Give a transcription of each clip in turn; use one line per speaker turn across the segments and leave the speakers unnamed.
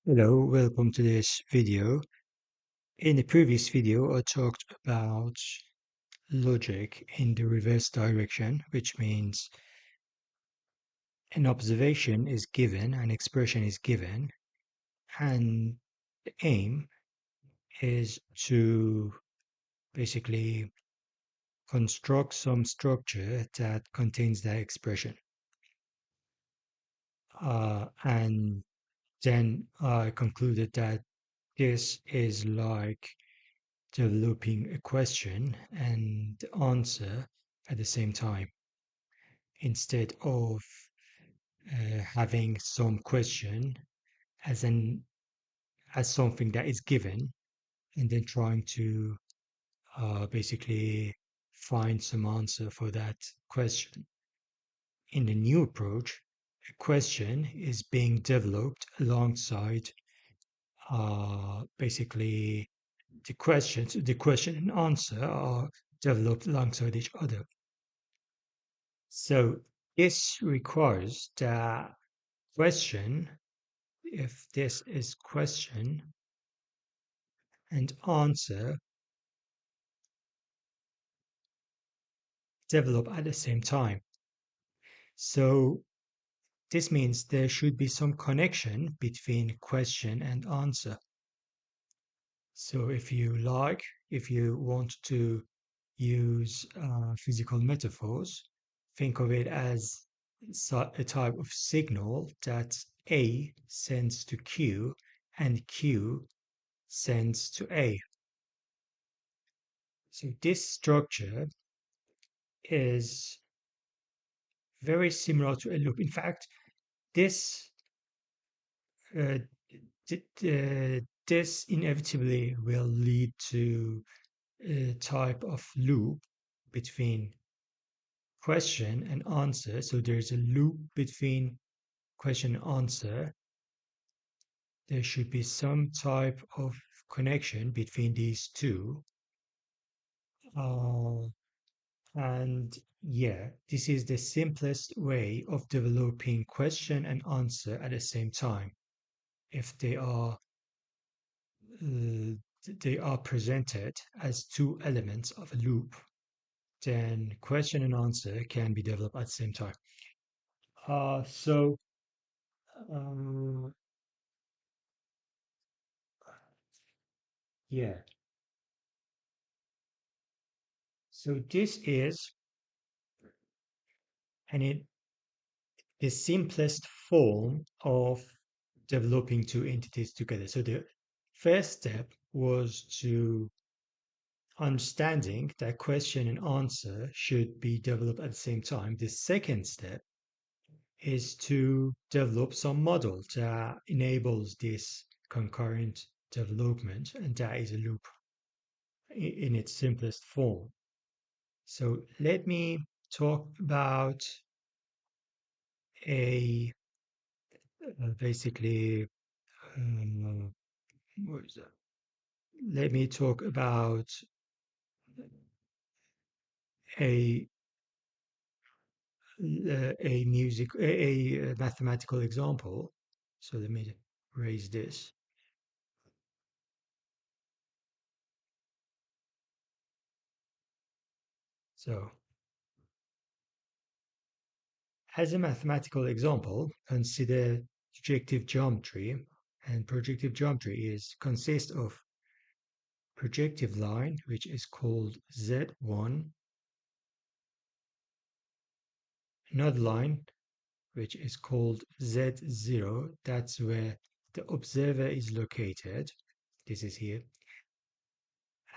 Hello, welcome to this video. In the previous video, I talked about logic in the reverse direction, which means an observation is given, an expression is given, and the aim is to basically construct some structure that contains that expression. And then I concluded that this is like developing a question and answer at the same time instead of having some question as an as something that is given and then trying to basically find some answer for that question. In the new approach, a question is being developed alongside basically the question and answer are developed alongside each other. So this requires that question, if this is question and answer, develop at the same time. So this means there should be some connection between question and answer. So if you want to use physical metaphors, think of it as a type of signal that A sends to Q and Q sends to A. So this structure is very similar to a loop. In fact, this uh, this inevitably will lead to a type of loop between question and answer. So there's a loop between question and answer. There should be some type of connection between these two. Uh, and yeah, this is the simplest way of developing question and answer at the same time. If uh, they are presented as two elements of a loop, then question and answer can be developed at the same time. So um, yeah, so this is and it the simplest form of developing two entities together. So the first step was to understanding that question and answer should be developed at the same time. The second step is to develop some model that enables this concurrent development, and that is a loop in its simplest form. So let me talk about a basically what is that? Let me talk about a a mathematical example. So let me raise this. So as a mathematical example, consider projective geometry. And projective geometry is consists of projective line, which is called Z1, another line, which is called Z0. That's where the observer is located. This is here.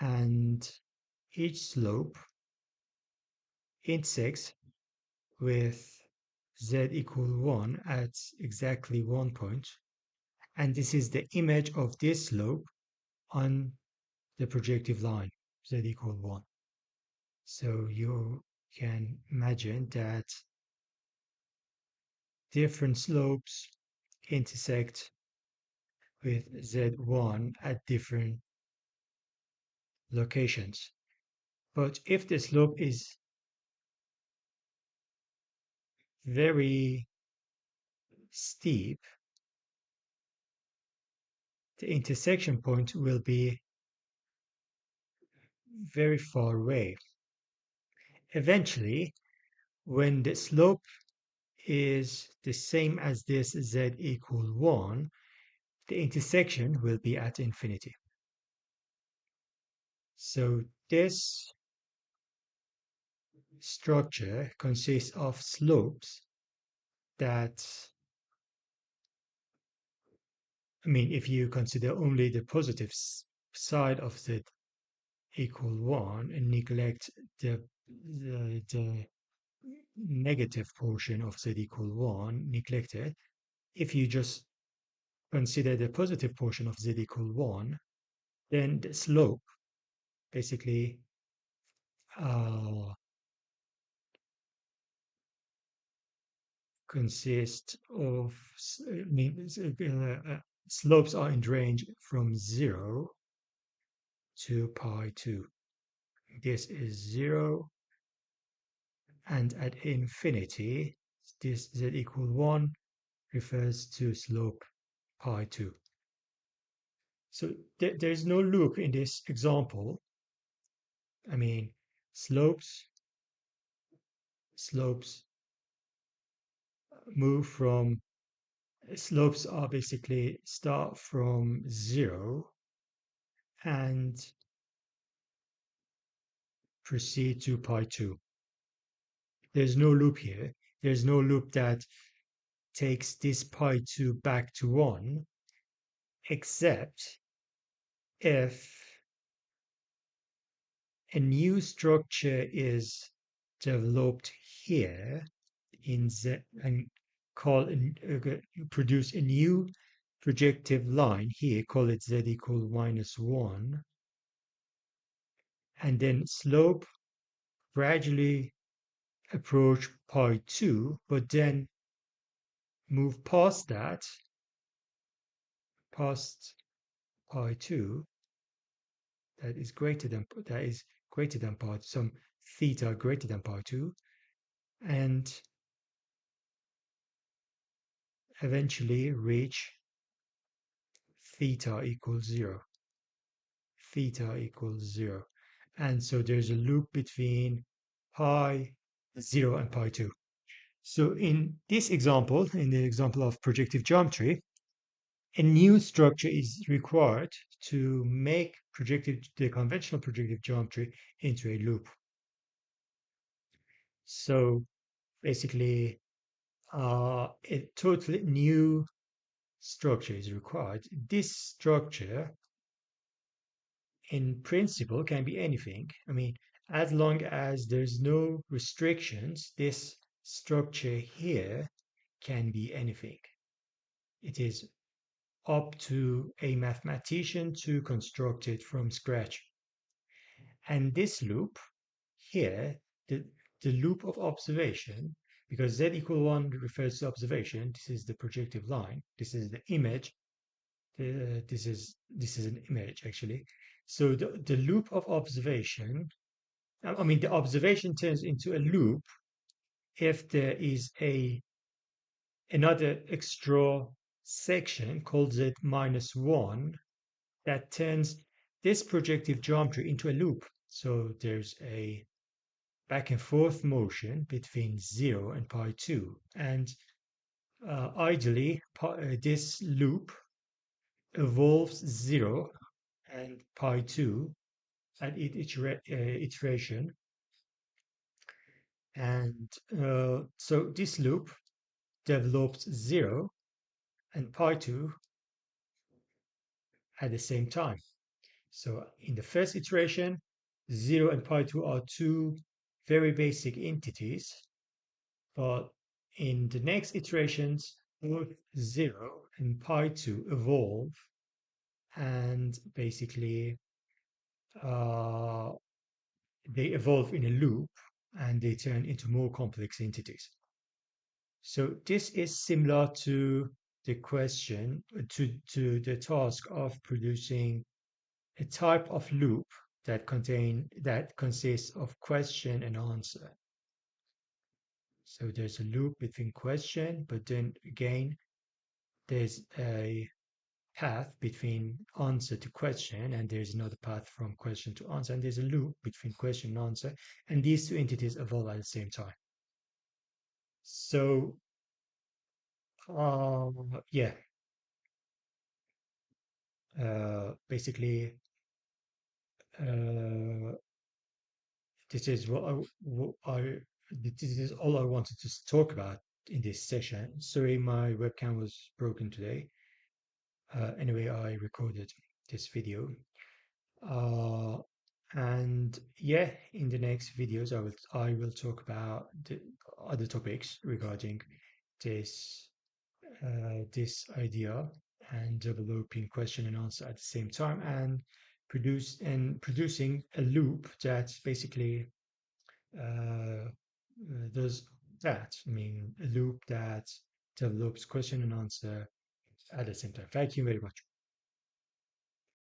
And each slope intersects with z equal 1 at exactly 1 point. And this is the image of this slope on the projective line, z equal 1. So you can imagine that different slopes intersect with z1 at different locations. But if the slope is very steep, the intersection point will be very far away. Eventually, when the slope is the same as this z equal 1, the intersection will be at infinity. So this structure consists of slopes that, I mean, if you consider only the positive side of z equal 1 and neglect the negative portion of z equal 1, neglect it, if you just consider the positive portion of z equal 1, then the slope basically uh, consists of, I mean, slopes are in range from 0 to pi 2. This is 0, and at infinity, this z equal 1 refers to slope pi 2. So there's no loop in this example. I mean, slopes slopes move from slopes are basically start from 0 and proceed to pi 2. There's no loop here. There's no loop that takes this pi 2 back to 1, except if a new structure is developed here in Z and produce a new projective line here, call it Z equal minus 1, and then slope gradually approach pi 2, but then move past pi 2, that is greater than pi, some theta greater than pi 2, and eventually reach theta equals 0. Theta equals 0. And so there's a loop between pi 0 and pi 2. So in this example, in the example of projective geometry, a new structure is required to make the conventional projective geometry into a loop. So basically, a totally new structure is required. This structure, in principle, can be anything. I mean, as long as there's no restrictions, this structure here can be anything. It is up to a mathematician to construct it from scratch. And this loop here, the loop of observation, because z equal 1 refers to observation, this is the projective line, this is the image, this is an image actually. So the loop of observation, I mean the observation turns into a loop if there is another extra section called z minus 1 that turns this projective geometry into a loop. So there's a back and forth motion between 0 and pi 2, and ideally this loop evolves 0 and pi 2 at each iteration, and so this loop develops 0 and pi 2 at the same time. So in the first iteration, 0 and pi 2 are two very basic entities, but in the next iterations, both 0 and pi 2 evolve and basically uh, they evolve in a loop and they turn into more complex entities. So this is similar to the question, to the task of producing a type of loop that consists of question and answer. So there's a loop between question, but then again there's a path between answer to question, and there's another path from question to answer, and there's a loop between question and answer, and these two entities evolve at the same time. So, yeah, basically, uh, this is this is all I wanted to talk about in this session. Sorry, my webcam was broken today. Anyway, I recorded this video. Uh, and yeah, in the next videos, I will talk about the other topics regarding this this idea and developing question and answer at the same time and producing a loop that basically does that. I mean, a loop that develops question and answer at the same time. Thank you very much.